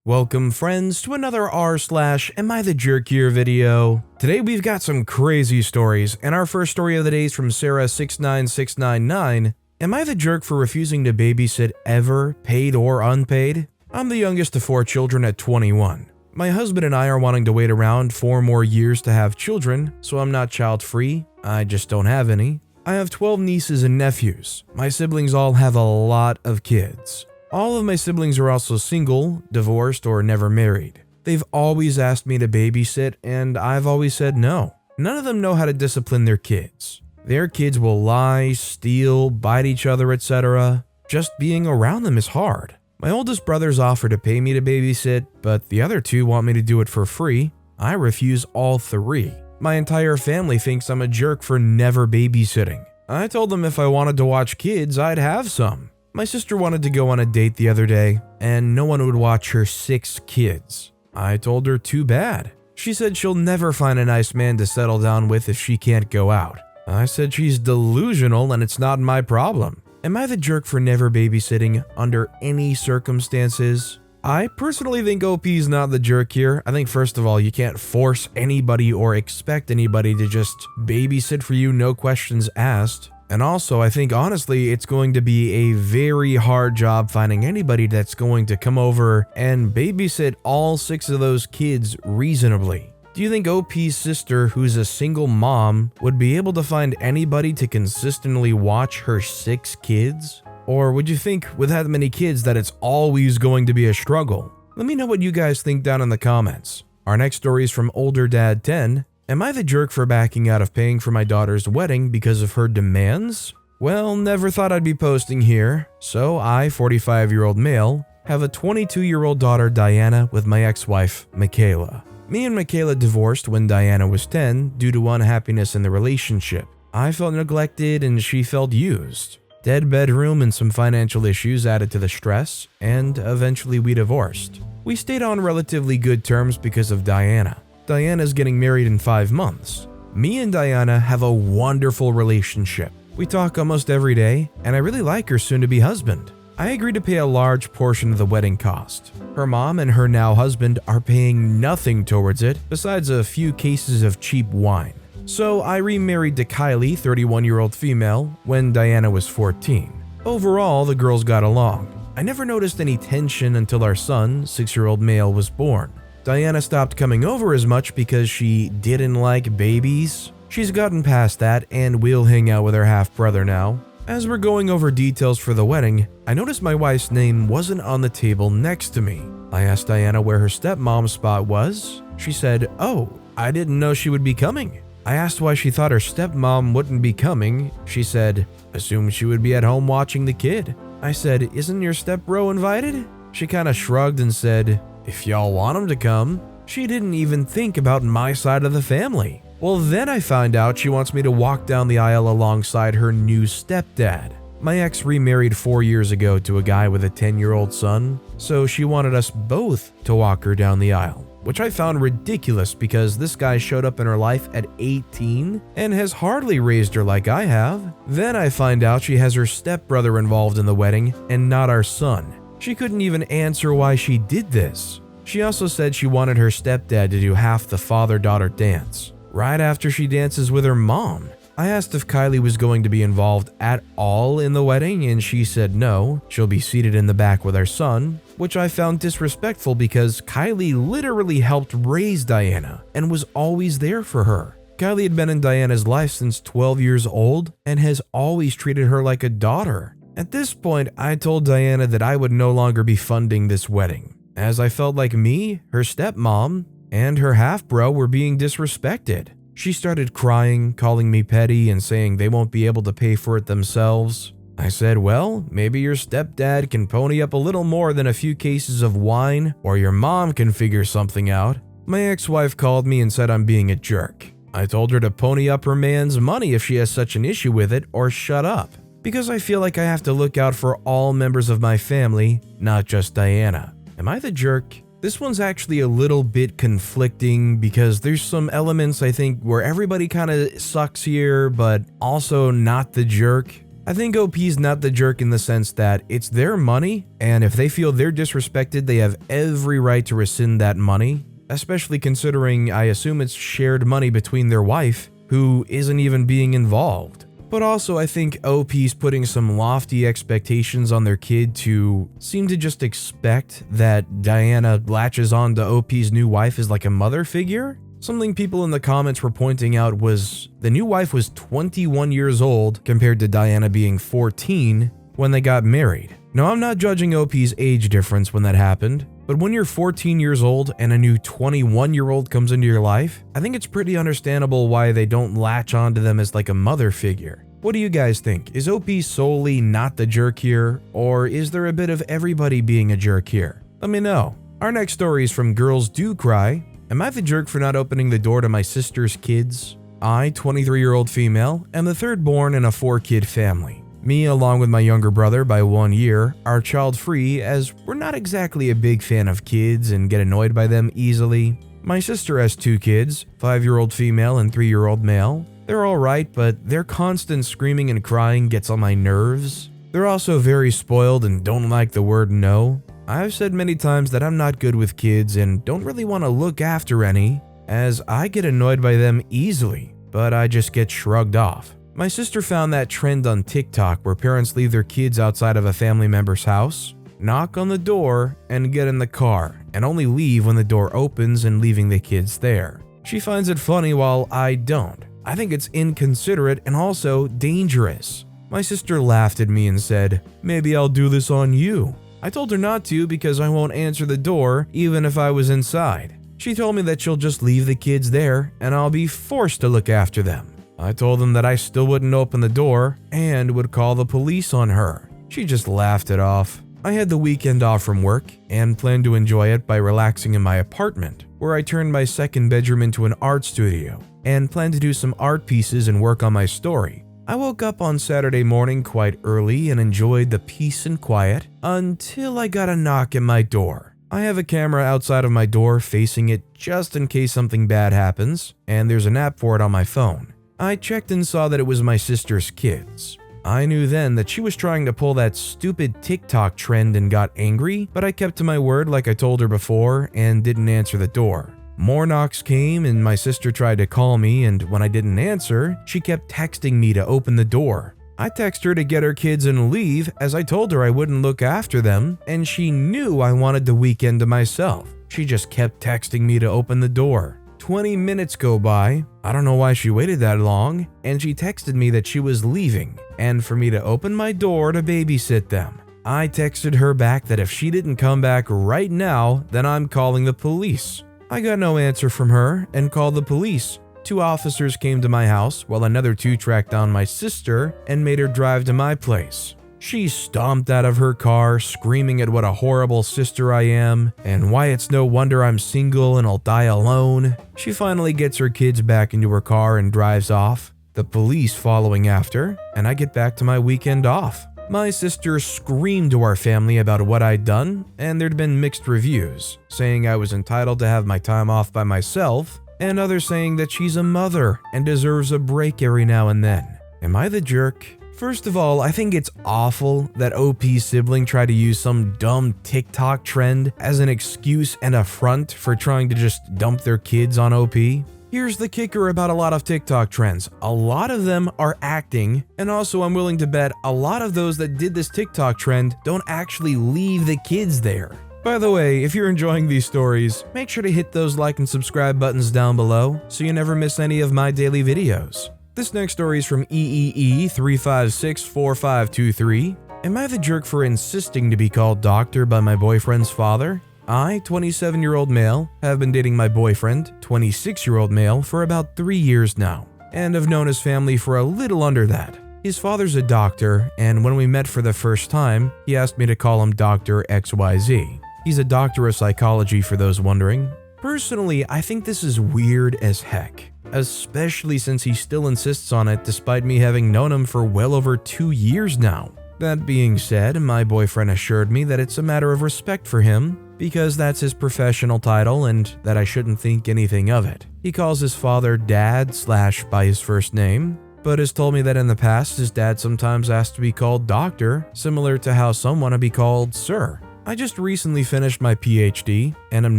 Welcome friends to another r/am I the jerk here video. Today we've got some crazy stories, and our first story of the day is from Sarah69699. Am I the jerk for refusing to babysit ever, paid or unpaid? I'm the youngest of 4 children at 21. My husband and I are wanting to wait around 4 more years to have children, so I'm not child free. I just don't have any. I have 12 nieces and nephews. My siblings all have a lot of kids. All of my siblings are also single, divorced, or never married. They've always asked me to babysit, and I've always said no. None of them know how to discipline their kids. Their kids will lie, steal, bite each other, etc. Just being around them is hard. My oldest brothers offer to pay me to babysit, but the other 2 want me to do it for free. I refuse all 3. My entire family thinks I'm a jerk for never babysitting. I told them if I wanted to watch kids, I'd have some. My sister wanted to go on a date the other day, and no one would watch her 6 kids. I told her too bad. She said she'll never find a nice man to settle down with if she can't go out. I said she's delusional and it's not my problem. Am I the jerk for never babysitting under any circumstances? I personally think OP's not the jerk here. I think first of all, you can't force anybody or expect anybody to just babysit for you, no questions asked. And also, I think honestly, it's going to be a very hard job finding anybody that's going to come over and babysit all 6 of those kids reasonably. Do you think OP's sister, who's a single mom, would be able to find anybody to consistently watch her 6 kids? Or would you think with that many kids that it's always going to be a struggle? Let me know what you guys think down in the comments. Our next story is from Older Dad 10. Am I the jerk for backing out of paying for my daughter's wedding because of her demands? Well, never thought I'd be posting here. So I, 45-year-old male, have a 22-year-old daughter Diana with my ex-wife, Michaela. Me and Michaela divorced when Diana was 10 due to unhappiness in the relationship. I felt neglected and she felt used. Dead bedroom and some financial issues added to the stress, and eventually we divorced. We stayed on relatively good terms because of Diana. Diana's getting married in 5 months. Me and Diana have a wonderful relationship. We talk almost every day, and I really like her soon-to-be husband. I agreed to pay a large portion of the wedding cost. Her mom and her now husband are paying nothing towards it, besides a few cases of cheap wine. So I remarried to Kylie, 31-year-old female, when Diana was 14. Overall, the girls got along. I never noticed any tension until our son, 6-year-old male, was born. Diana stopped coming over as much because she didn't like babies. She's gotten past that and will hang out with her half-brother now. As we're going over details for the wedding, I noticed my wife's name wasn't on the table next to me. I asked Diana where her stepmom's spot was. She said, "Oh, I didn't know she would be coming." I asked why she thought her stepmom wouldn't be coming. She said, "Assumed she would be at home watching the kid." I said, "Isn't your step-bro invited?" She kinda shrugged and said, "If y'all want him to come." She didn't even think about my side of the family. Well, then I found out she wants me to walk down the aisle alongside her new stepdad. My ex remarried 4 years ago to a guy with a 10-year-old son, so she wanted us both to walk her down the aisle, which I found ridiculous because this guy showed up in her life at 18 and has hardly raised her like I have. Then I find out she has her stepbrother involved in the wedding and not our son. She couldn't even answer why she did this. She also said she wanted her stepdad to do half the father-daughter dance, right after she dances with her mom. I asked if Kylie was going to be involved at all in the wedding, and she said no, she'll be seated in the back with our son, which I found disrespectful because Kylie literally helped raise Diana and was always there for her. Kylie had been in Diana's life since 12 years old and has always treated her like a daughter. At this point, I told Diana that I would no longer be funding this wedding, as I felt like me, her stepmom, and her half-bro were being disrespected. She started crying, calling me petty, and saying they won't be able to pay for it themselves. I said, well, maybe your stepdad can pony up a little more than a few cases of wine, or your mom can figure something out. My ex-wife called me and said I'm being a jerk. I told her to pony up her man's money if she has such an issue with it, or shut up. Because I feel like I have to look out for all members of my family, not just Diana. Am I the jerk? This one's actually a little bit conflicting because there's some elements I think where everybody kind of sucks here, but also not the jerk. I think OP's not the jerk in the sense that it's their money, and if they feel they're disrespected, they have every right to rescind that money, especially considering I assume it's shared money between their wife, who isn't even being involved. But also I think OP's putting some lofty expectations on their kid to seem to just expect that Diana latches on to OP's new wife as like a mother figure. Something people in the comments were pointing out was the new wife was 21 years old compared to Diana being 14 when they got married. Now, I'm not judging OP's age difference when that happened, but when you're 14 years old and a new 21-year-old comes into your life, I think it's pretty understandable why they don't latch onto them as like a mother figure. What do you guys think? Is OP solely not the jerk here, or is there a bit of everybody being a jerk here? Let me know. Our next story is from Girls Do Cry. Am I the jerk for not opening the door to my sister's kids? I, 23-year-old female, am the third born in a 4-kid family. Me, along with my younger brother by 1 year, are child-free as we're not exactly a big fan of kids and get annoyed by them easily. My sister has 2 kids, 5-year-old female and 3-year-old male. They're alright, but their constant screaming and crying gets on my nerves. They're also very spoiled and don't like the word no. I've said many times that I'm not good with kids and don't really want to look after any, as I get annoyed by them easily, but I just get shrugged off. My sister found that trend on TikTok where parents leave their kids outside of a family member's house, knock on the door, and get in the car, and only leave when the door opens and leaving the kids there. She finds it funny while I don't. I think it's inconsiderate and also dangerous. My sister laughed at me and said, "Maybe I'll do this on you." I told her not to because I won't answer the door even if I was inside. She told me that she'll just leave the kids there and I'll be forced to look after them. I told them that I still wouldn't open the door and would call the police on her. She just laughed it off. I had the weekend off from work and planned to enjoy it by relaxing in my apartment, where I turned my second bedroom into an art studio and planned to do some art pieces and work on my story. I woke up on Saturday morning quite early and enjoyed the peace and quiet until I got a knock at my door. I have a camera outside of my door facing it just in case something bad happens, and there's an app for it on my phone. I checked and saw that it was my sister's kids. I knew then that she was trying to pull that stupid TikTok trend and got angry, but I kept to my word like I told her before and didn't answer the door. More knocks came and my sister tried to call me, and when I didn't answer, she kept texting me to open the door. I texted her to get her kids and leave as I told her I wouldn't look after them, and she knew I wanted the weekend to myself. She just kept texting me to open the door. 20 minutes go by, I don't know why she waited that long, and she texted me that she was leaving and for me to open my door to babysit them. I texted her back that if she didn't come back right now, then I'm calling the police. I got no answer from her and called the police. 2 officers came to my house while another 2 tracked down my sister and made her drive to my place. She stomped out of her car, screaming at what a horrible sister I am and why it's no wonder I'm single and I'll die alone. She finally gets her kids back into her car and drives off, the police following after, and I get back to my weekend off. My sister screamed to our family about what I'd done, and there'd been mixed reviews, saying I was entitled to have my time off by myself, and others saying that she's a mother and deserves a break every now and then. Am I the jerk? First of all, I think it's awful that OP's sibling tried to use some dumb TikTok trend as an excuse and a front for trying to just dump their kids on OP. Here's the kicker about a lot of TikTok trends. A lot of them are acting, and also I'm willing to bet a lot of those that did this TikTok trend don't actually leave the kids there. By the way, if you're enjoying these stories, make sure to hit those like and subscribe buttons down below so you never miss any of my daily videos. This next story is from EEE3564523. Am I the jerk for insisting to be called doctor by my boyfriend's father? I, 27-year-old male, have been dating my boyfriend, 26-year-old male, for about 3 years now, and have known his family for a little under that. His father's a doctor, and when we met for the first time, he asked me to call him Dr. XYZ. He's a doctor of psychology for those wondering. Personally, I think this is weird as heck, especially since he still insists on it despite me having known him for well over 2 years now. That being said, my boyfriend assured me that it's a matter of respect for him, because that's his professional title and that I shouldn't think anything of it. He calls his father Dad / by his first name. but has told me that in the past his dad sometimes asked to be called doctor, similar to how some want to be called sir. I just recently finished my PhD and am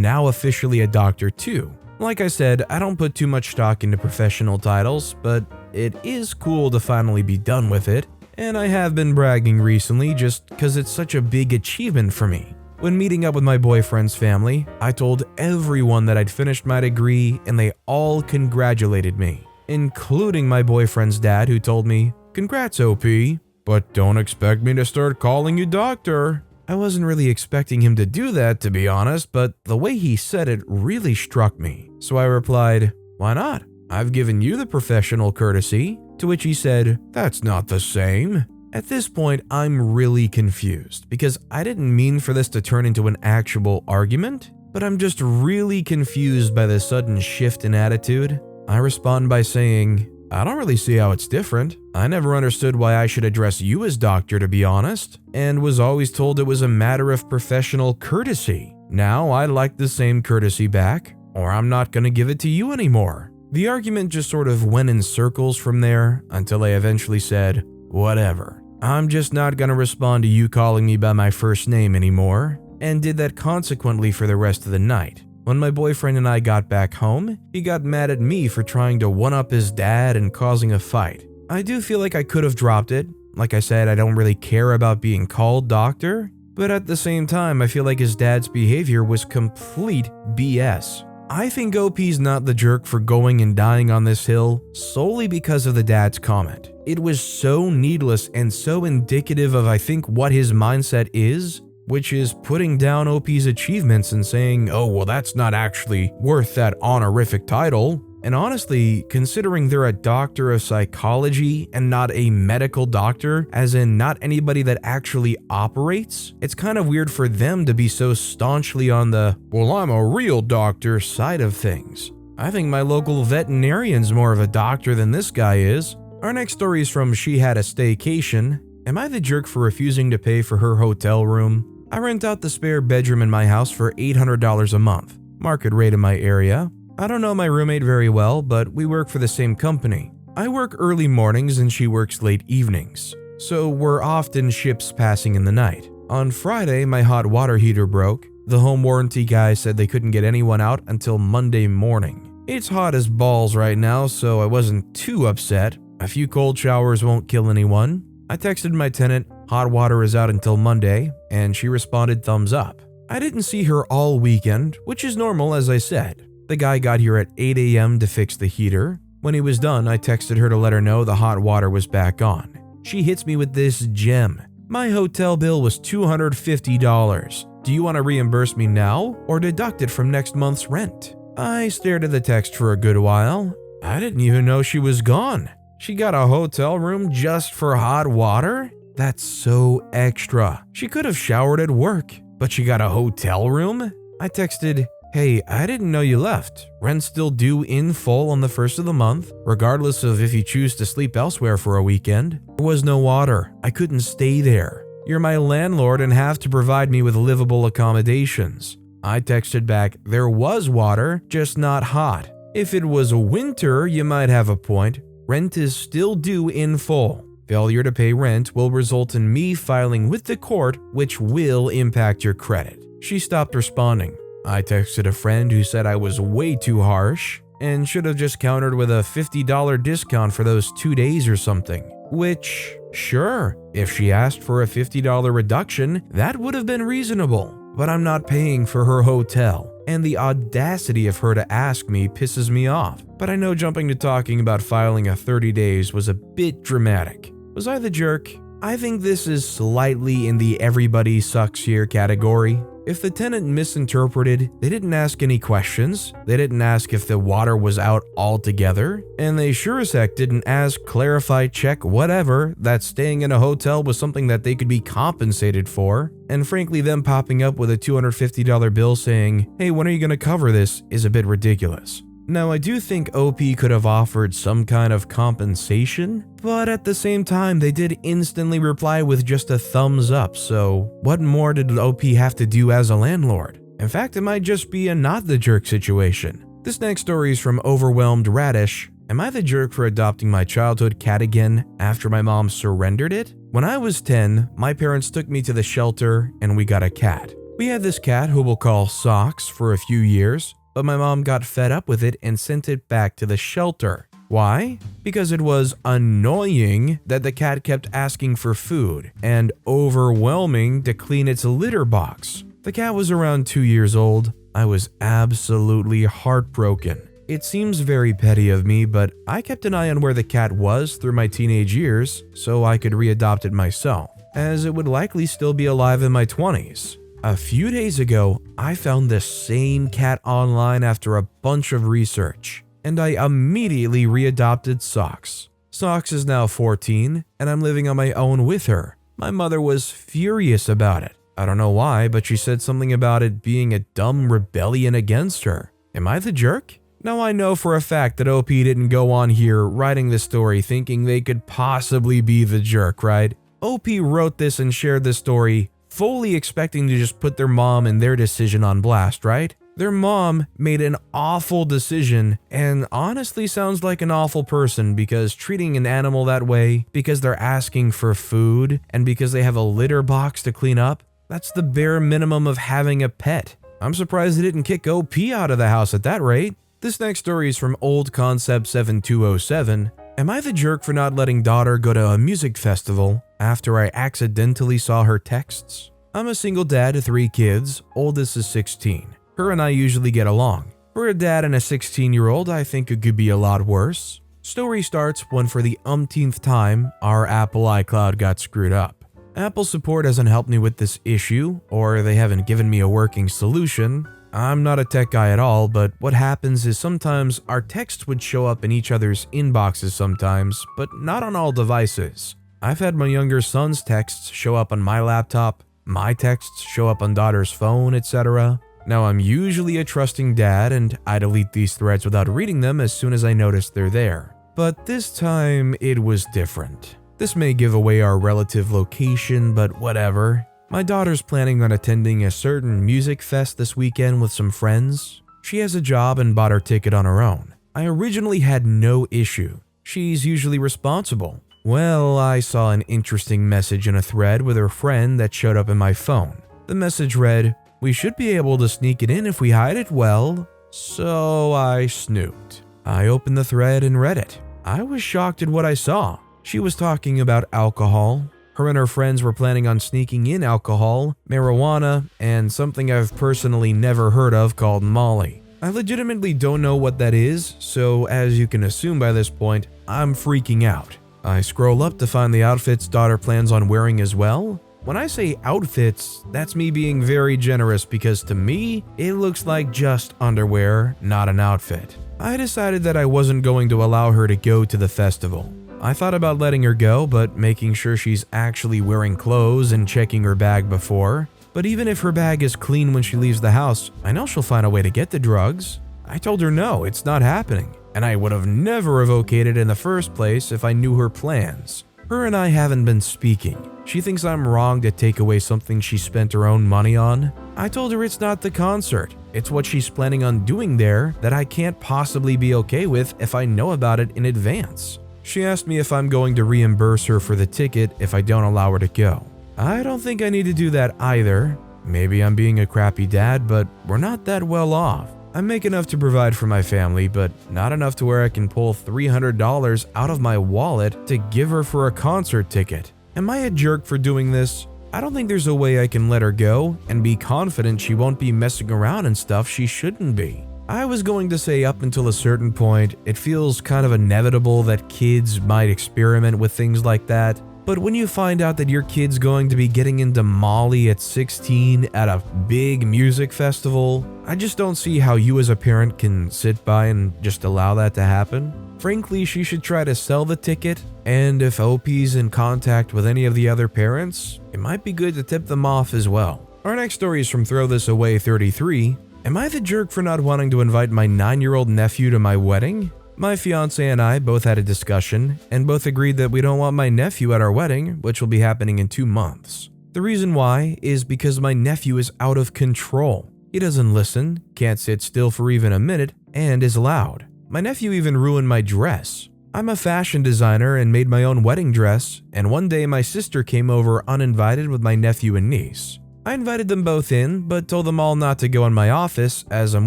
now officially a doctor too. Like I said, I don't put too much stock into professional titles, but it is cool to finally be done with it, and I have been bragging recently just because it's such a big achievement for me. When meeting up with my boyfriend's family, I told everyone that I'd finished my degree and they all congratulated me, including my boyfriend's dad, who told me, "Congrats, OP, but don't expect me to start calling you doctor." I wasn't really expecting him to do that, to be honest, but the way he said it really struck me. So I replied, "Why not? I've given you the professional courtesy." To which he said, "That's not the same." At this point, I'm really confused because I didn't mean for this to turn into an actual argument, but I'm just really confused by the sudden shift in attitude. I respond by saying, "I don't really see how it's different. I never understood why I should address you as doctor, to be honest, and was always told it was a matter of professional courtesy. Now I like the same courtesy back, or I'm not going to give it to you anymore." The argument just sort of went in circles from there until I eventually said, "Whatever. I'm just not going to respond to you calling me by my first name anymore," and did that consequently for the rest of the night. When my boyfriend and I got back home, he got mad at me for trying to one-up his dad and causing a fight. I do feel like I could have dropped it. Like I said, I don't really care about being called doctor, but at the same time, I feel like his dad's behavior was complete BS. I think OP's not the jerk for going and dying on this hill solely because of the dad's comment. It was so needless and so indicative of, I think, what his mindset is, which is putting down OP's achievements and saying, "Oh, well, that's not actually worth that honorific title." And honestly, considering they're a doctor of psychology and not a medical doctor, as in not anybody that actually operates, it's kind of weird for them to be so staunchly on the, "Well, I'm a real doctor" side of things. I think my local veterinarian's more of a doctor than this guy is. Our next story is from She Had a Staycation. Am I the jerk for refusing to pay for her hotel room? I rent out the spare bedroom in my house for $800 a month, market rate in my area. I don't know my roommate very well, but we work for the same company. I work early mornings and she works late evenings, so we're often ships passing in the night. On Friday, my hot water heater broke. The home warranty guy said they couldn't get anyone out until Monday morning. It's hot as balls right now, so I wasn't too upset. A few cold showers won't kill anyone. I texted my tenant, "Hot water is out until Monday," and she responded thumbs up. I didn't see her all weekend, which is normal, as I said. The guy got here at 8 a.m. to fix the heater. When he was done, I texted her to let her know the hot water was back on. She hits me with this gem. "My hotel bill was $250. Do you want to reimburse me now or deduct it from next month's rent?" I stared at the text for a good while. I didn't even know she was gone. She got a hotel room just for hot water? That's so extra. She could have showered at work, but she got a hotel room? I texted, "Hey, I didn't know you left. Rent's still due in full on the 1st of the month, regardless of if you choose to sleep elsewhere for a weekend. There was no water. I couldn't stay there. You're my landlord and have to provide me with livable accommodations." I texted back, "There was water, just not hot. If it was winter, you might have a point. Rent is still due in full. Failure to pay rent will result in me filing with the court, which will impact your credit." She stopped responding. I texted a friend who said I was way too harsh and should have just countered with a $50 discount for those 2 days or something. Which, sure, if she asked for a $50 reduction, that would have been reasonable. But I'm not paying for her hotel, and the audacity of her to ask me pisses me off. But I know jumping to talking about filing a 30 days was a bit dramatic. Was I the jerk? I think this is slightly in the everybody sucks here category. If the tenant misinterpreted, they didn't ask any questions, they didn't ask if the water was out altogether, and they sure as heck didn't ask, clarify, check, whatever, that staying in a hotel was something that they could be compensated for, and frankly them popping up with a $250 bill saying, "Hey, when are you going to cover this?" is a bit ridiculous. Now, I do think OP could have offered some kind of compensation, but at the same time, they did instantly reply with just a thumbs up, so what more did OP have to do as a landlord? In fact, it might just be a not the jerk situation. This next story is from Overwhelmed Radish. Am I the jerk for adopting my childhood cat again after my mom surrendered it? When I was 10, my parents took me to the shelter and we got a cat. We had this cat who we'll call Socks for a few years, but my mom got fed up with it and sent it back to the shelter. Why? Because it was annoying that the cat kept asking for food and overwhelming to clean its litter box. The cat was around 2 years old. I was absolutely heartbroken. It seems very petty of me, but I kept an eye on where the cat was through my teenage years so I could readopt it myself, as it would likely still be alive in my 20s. A few days ago, I found the same cat online after a bunch of research, and I immediately readopted Socks. Socks is now 14, and I'm living on my own with her. My mother was furious about it. I don't know why, but she said something about it being a dumb rebellion against her. Am I the jerk? Now I know for a fact that OP didn't go on here writing this story thinking they could possibly be the jerk, right? OP wrote this and shared this story fully expecting to just put their mom and their decision on blast, right? Their mom made an awful decision and honestly sounds like an awful person because treating an animal that way, because they're asking for food, and because they have a litter box to clean up, that's the bare minimum of having a pet. I'm surprised they didn't kick OP out of the house at that rate. This next story is from Old Concept 7207. Am I the jerk for not letting daughter go to a music festival after I accidentally saw her texts? I'm a single dad to 3 kids, oldest is 16. Her and I usually get along. For a dad and a 16-year-old, I think it could be a lot worse. Story starts when for the umpteenth time, our Apple iCloud got screwed up. Apple support hasn't helped me with this issue, or they haven't given me a working solution. I'm not a tech guy at all, but what happens is sometimes our texts would show up in each other's inboxes sometimes, but not on all devices. I've had my younger son's texts show up on my laptop, my texts show up on daughter's phone, etc. Now I'm usually a trusting dad and I delete these threads without reading them as soon as I notice they're there. But this time it was different. This may give away our relative location, but whatever. My daughter's planning on attending a certain music fest this weekend with some friends. She has a job and bought her ticket on her own. I originally had no issue. She's usually responsible. Well, I saw an interesting message in a thread with her friend that showed up in my phone. The message read, "We should be able to sneak it in if we hide it well." So I snooped. I opened the thread and read it. I was shocked at what I saw. She was talking about alcohol. Her and her friends were planning on sneaking in alcohol, marijuana, and something I've personally never heard of called Molly. I legitimately don't know what that is, so as you can assume by this point, I'm freaking out. I scroll up to find the outfits daughter plans on wearing as well. When I say outfits, that's me being very generous because to me, it looks like just underwear, not an outfit. I decided that I wasn't going to allow her to go to the festival. I thought about letting her go, but making sure she's actually wearing clothes and checking her bag before. But even if her bag is clean when she leaves the house, I know she'll find a way to get the drugs. I told her no, it's not happening, and I would have never okayed it in the first place if I knew her plans. Her and I haven't been speaking. She thinks I'm wrong to take away something she spent her own money on. I told her it's not the concert, it's what she's planning on doing there that I can't possibly be okay with if I know about it in advance. She asked me if I'm going to reimburse her for the ticket if I don't allow her to go. I don't think I need to do that either. Maybe I'm being a crappy dad, but we're not that well off. I make enough to provide for my family, but not enough to where I can pull $300 out of my wallet to give her for a concert ticket. Am I a jerk for doing this? I don't think there's a way I can let her go and be confident she won't be messing around and stuff she shouldn't be. I was going to say up until a certain point, it feels kind of inevitable that kids might experiment with things like that. But when you find out that your kid's going to be getting into Molly at 16 at a big music festival, I just don't see how you as a parent can sit by and just allow that to happen. Frankly, she should try to sell the ticket, and if OP's in contact with any of the other parents, it might be good to tip them off as well. Our next story is from Throw This Away 33. Am I the jerk for not wanting to invite my 9-year-old nephew to my wedding? My fiance and I both had a discussion and both agreed that we don't want my nephew at our wedding, which will be happening in 2 months. The reason why is because my nephew is out of control. He doesn't listen, can't sit still for even a minute, and is loud. My nephew even ruined my dress. I'm a fashion designer and made my own wedding dress, and one day my sister came over uninvited with my nephew and niece. I invited them both in, but told them all not to go in my office as I'm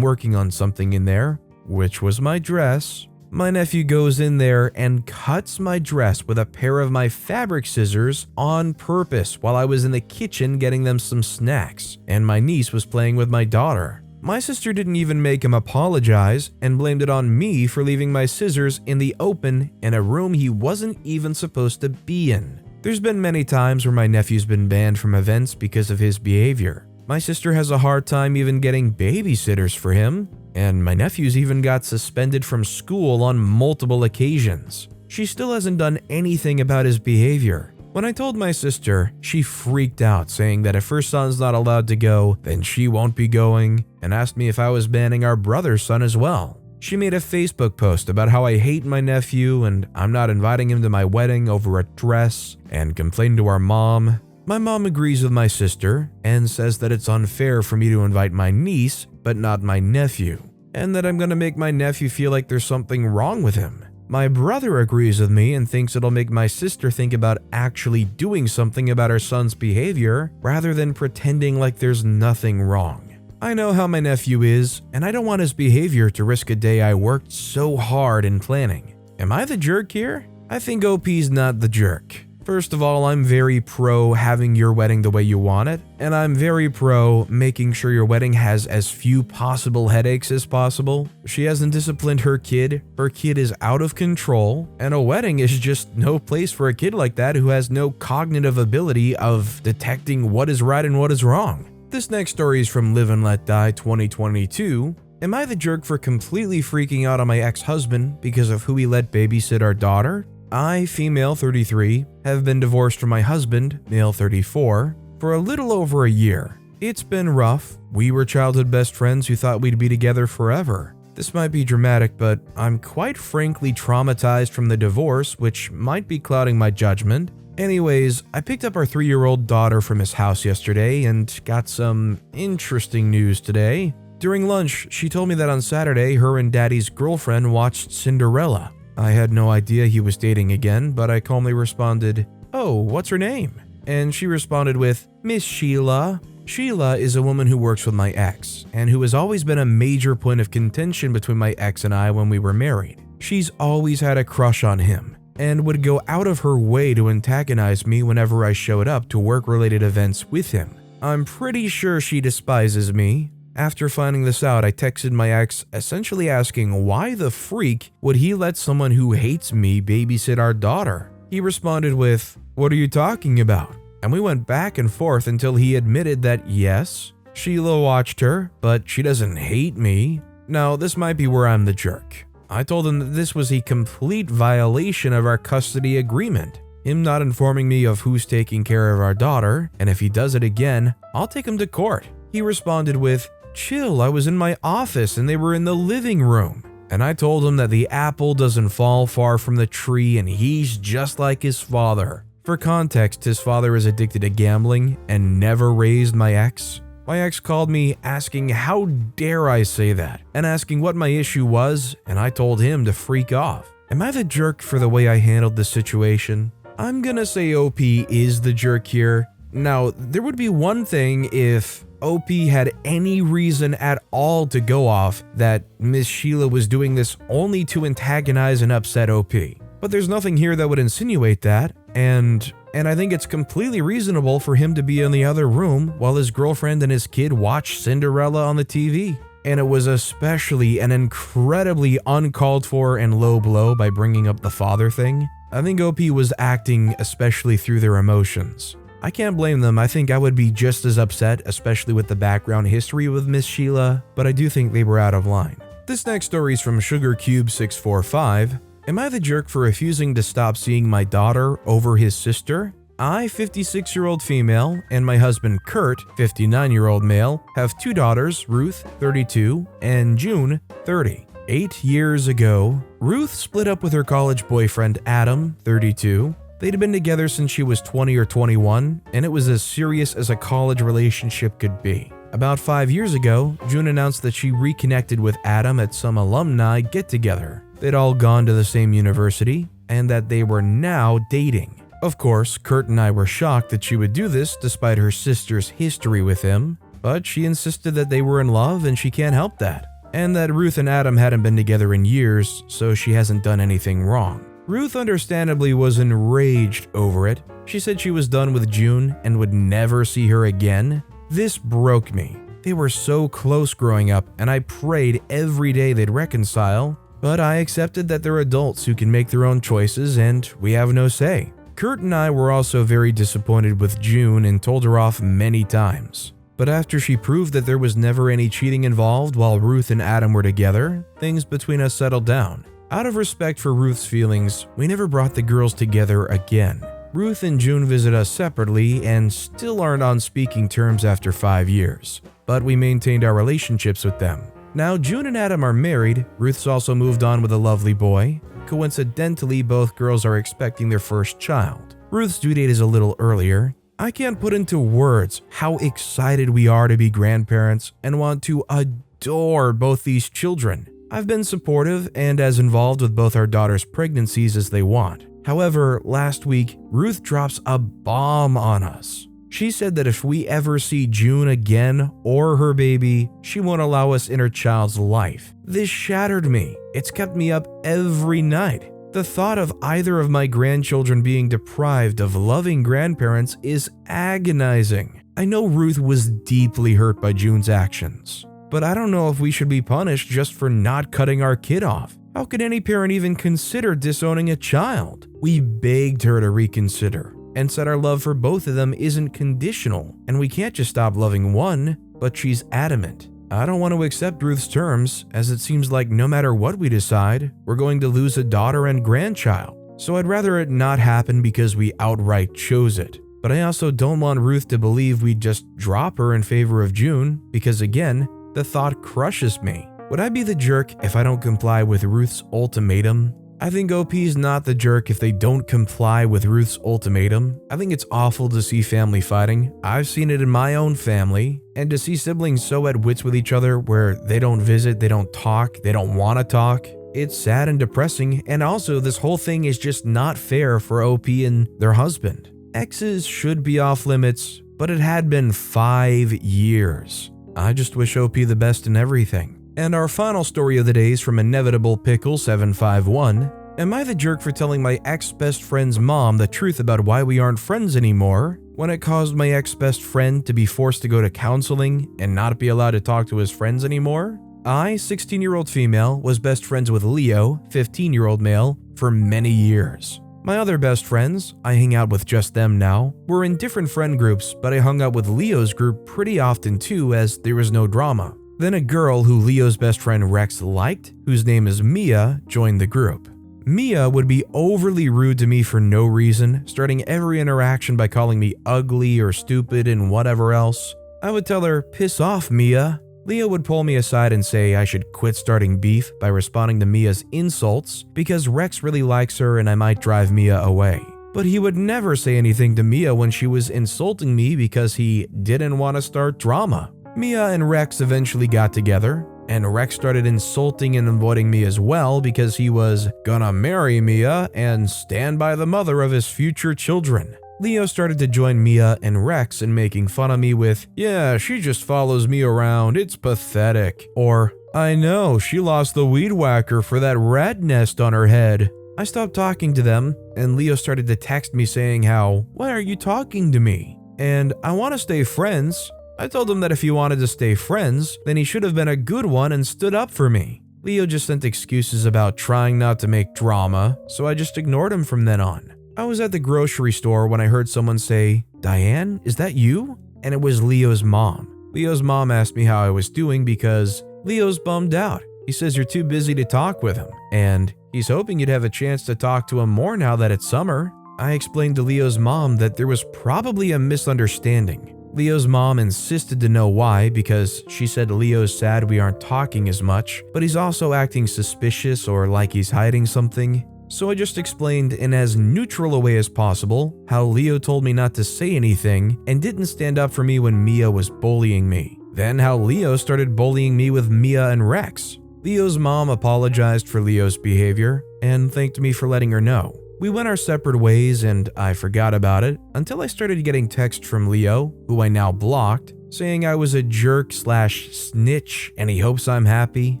working on something in there, which was my dress. My nephew goes in there and cuts my dress with a pair of my fabric scissors on purpose while I was in the kitchen getting them some snacks, and my niece was playing with my daughter. My sister didn't even make him apologize and blamed it on me for leaving my scissors in the open in a room he wasn't even supposed to be in. There's been many times where my nephew's been banned from events because of his behavior. My sister has a hard time even getting babysitters for him, and my nephew's even got suspended from school on multiple occasions. She still hasn't done anything about his behavior. When I told my sister, she freaked out, saying that if her son's not allowed to go, then she won't be going, and asked me if I was banning our brother's son as well. She made a Facebook post about how I hate my nephew and I'm not inviting him to my wedding over a dress, and complained to our mom. My mom agrees with my sister and says that it's unfair for me to invite my niece, but not my nephew, and that I'm gonna make my nephew feel like there's something wrong with him. My brother agrees with me and thinks it'll make my sister think about actually doing something about her son's behavior rather than pretending like there's nothing wrong. I know how my nephew is, and I don't want his behavior to risk a day I worked so hard in planning. Am I the jerk here? I think OP's not the jerk. First of all, I'm very pro having your wedding the way you want it, and I'm very pro making sure your wedding has as few possible headaches as possible. She hasn't disciplined her kid is out of control, and a wedding is just no place for a kid like that who has no cognitive ability of detecting what is right and what is wrong. This next story is from Live and Let Die 2022. Am I the jerk for completely freaking out on my ex-husband because of who he let babysit our daughter? I, female 33, have been divorced from my husband, male 34, for a little over a year. It's been rough. We were childhood best friends who thought we'd be together forever. This might be dramatic, but I'm quite frankly traumatized from the divorce, which might be clouding my judgment. Anyways, I picked up our 3-year-old daughter from his house yesterday and got some interesting news today. During lunch, she told me that on Saturday, her and Daddy's girlfriend watched Cinderella. I had no idea he was dating again, but I calmly responded, "Oh, what's her name?" And she responded with, "Miss Sheila." Sheila is a woman who works with my ex, and who has always been a major point of contention between my ex and I when we were married. She's always had a crush on him, and would go out of her way to antagonize me whenever I showed up to work-related events with him. I'm pretty sure she despises me. After finding this out, I texted my ex, essentially asking why the freak would he let someone who hates me babysit our daughter. He responded with, "What are you talking about?" And we went back and forth until he admitted that yes, Sheila watched her, but she doesn't hate me. Now, this might be where I'm the jerk. I told him that this was a complete violation of our custody agreement, him not informing me of who's taking care of our daughter, and if he does it again, I'll take him to court. He responded with, "Chill, I was in my office and they were in the living room." And I told him that the apple doesn't fall far from the tree and he's just like his father. For context, his father is addicted to gambling and never raised my ex. My ex called me asking how dare I say that, and asking what my issue was, and I told him to freak off. Am I the jerk for the way I handled the situation? I'm gonna say OP is the jerk here. Now, there would be one thing if OP had any reason at all to go off that Miss Sheila was doing this only to antagonize and upset OP. But there's nothing here that would insinuate that, and I think it's completely reasonable for him to be in the other room while his girlfriend and his kid watch Cinderella on the TV. And it was especially an incredibly uncalled for and low blow by bringing up the father thing. I think OP was acting especially through their emotions. I can't blame them. I think I would be just as upset, especially with the background history with Miss Sheila, but I do think they were out of line. This next story is from SugarCube645. Am I the jerk for refusing to stop seeing my daughter over his sister? I, 56-year-old female, and my husband Kurt, 59-year-old male, have 2 daughters, Ruth, 32, and June, 30. 8 years ago, Ruth split up with her college boyfriend Adam, 32. They'd been together since she was 20 or 21, and it was as serious as a college relationship could be. About 5 years ago, June announced that she reconnected with Adam at some alumni get-together. They'd all gone to the same university, and that they were now dating. Of course, Kurt and I were shocked that she would do this despite her sister's history with him, but she insisted that they were in love and she can't help that, and that Ruth and Adam hadn't been together in years, so she hasn't done anything wrong. Ruth understandably was enraged over it. She said she was done with June and would never see her again. This broke me. They were so close growing up, and I prayed every day they'd reconcile, but I accepted that they're adults who can make their own choices and we have no say. Kurt and I were also very disappointed with June and told her off many times. But after she proved that there was never any cheating involved while Ruth and Adam were together, things between us settled down. Out of respect for Ruth's feelings, we never brought the girls together again. Ruth and June visit us separately and still aren't on speaking terms after 5 years, but we maintained our relationships with them. Now June and Adam are married. Ruth's also moved on with a lovely boy. Coincidentally, both girls are expecting their first child. Ruth's due date is a little earlier. I can't put into words how excited we are to be grandparents and want to adore both these children. I've been supportive and as involved with both our daughters' pregnancies as they want. However, last week, Ruth drops a bomb on us. She said that if we ever see June again or her baby, she won't allow us in her child's life. This shattered me. It's kept me up every night. The thought of either of my grandchildren being deprived of loving grandparents is agonizing. I know Ruth was deeply hurt by June's actions, but I don't know if we should be punished just for not cutting our kid off. How could any parent even consider disowning a child? We begged her to reconsider and said our love for both of them isn't conditional and we can't just stop loving one, but she's adamant. I don't want to accept Ruth's terms, as it seems like no matter what we decide, we're going to lose a daughter and grandchild. So I'd rather it not happen because we outright chose it. But I also don't want Ruth to believe we'd just drop her in favor of June, because again, the thought crushes me. Would I be the jerk if I don't comply with Ruth's ultimatum? I think OP's not the jerk if they don't comply with Ruth's ultimatum. I think it's awful to see family fighting. I've seen it in my own family. And to see siblings so at wits with each other where they don't visit, they don't talk, they don't want to talk. It's sad and depressing, and also this whole thing is just not fair for OP and their husband. Exes should be off limits, but it had been 5 years. I just wish OP the best in everything. And our final story of the day is from Inevitable Pickle 751. Am I the jerk for telling my ex-best friend's mom the truth about why we aren't friends anymore when it caused my ex-best friend to be forced to go to counseling and not be allowed to talk to his friends anymore? I, 16-year-old female, was best friends with Leo, 15-year-old male, for many years. My other best friends, I hang out with just them now, were in different friend groups, but I hung out with Leo's group pretty often too as there was no drama. Then a girl who Leo's best friend Rex liked, whose name is Mia, joined the group. Mia would be overly rude to me for no reason, starting every interaction by calling me ugly or stupid and whatever else. I would tell her, "Piss off, Mia." Leo would pull me aside and say I should quit starting beef by responding to Mia's insults because Rex really likes her and I might drive Mia away. But he would never say anything to Mia when she was insulting me because he didn't want to start drama. Mia and Rex eventually got together, and Rex started insulting and avoiding me as well because he was gonna marry Mia and stand by the mother of his future children. Leo started to join Mia and Rex in making fun of me with, "Yeah, she just follows me around, it's pathetic," or, "I know, she lost the weed whacker for that rat nest on her head." I stopped talking to them, and Leo started to text me saying how, "Why are you talking to me?" And I want to stay friends. I told him that if he wanted to stay friends, then he should have been a good one and stood up for me. Leo just sent excuses about trying not to make drama, so I just ignored him from then on. I was at the grocery store when I heard someone say, "Diane, is that you?" And it was Leo's mom. Leo's mom asked me how I was doing because Leo's bummed out. He says you're too busy to talk with him, and he's hoping you'd have a chance to talk to him more now that it's summer. I explained to Leo's mom that there was probably a misunderstanding. Leo's mom insisted to know why because she said Leo's sad we aren't talking as much, but he's also acting suspicious or like he's hiding something. So I just explained in as neutral a way as possible how Leo told me not to say anything and didn't stand up for me when Mia was bullying me. Then how Leo started bullying me with Mia and Rex. Leo's mom apologized for Leo's behavior and thanked me for letting her know. We went our separate ways and I forgot about it until I started getting texts from Leo, who I now blocked, saying I was a jerk/snitch and he hopes I'm happy.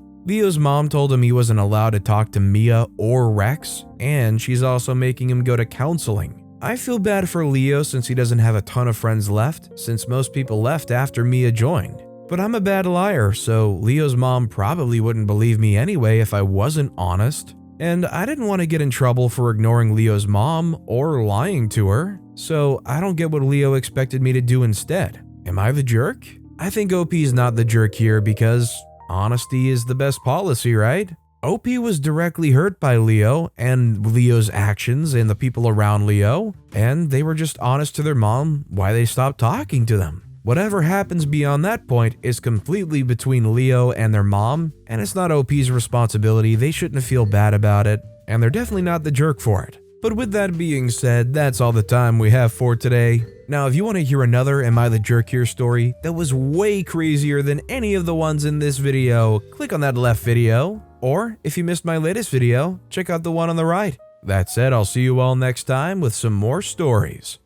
Leo's mom told him he wasn't allowed to talk to Mia or Rex, and she's also making him go to counseling. I feel bad for Leo since he doesn't have a ton of friends left, since most people left after Mia joined. But I'm a bad liar, so Leo's mom probably wouldn't believe me anyway if I wasn't honest. And I didn't want to get in trouble for ignoring Leo's mom or lying to her, so I don't get what Leo expected me to do instead. Am I the jerk? I think OP's not the jerk here because honesty is the best policy, right? OP was directly hurt by Leo and Leo's actions and the people around Leo, and they were just honest to their mom why they stopped talking to them. Whatever happens beyond that point is completely between Leo and their mom, and it's not OP's responsibility. They shouldn't feel bad about it, and they're definitely not the jerk for it. But with that being said, that's all the time we have for today. Now, if you want to hear another Am I the Jerk Here story that was way crazier than any of the ones in this video, click on that left video. Or if you missed my latest video, check out the one on the right. That said, I'll see you all next time with some more stories.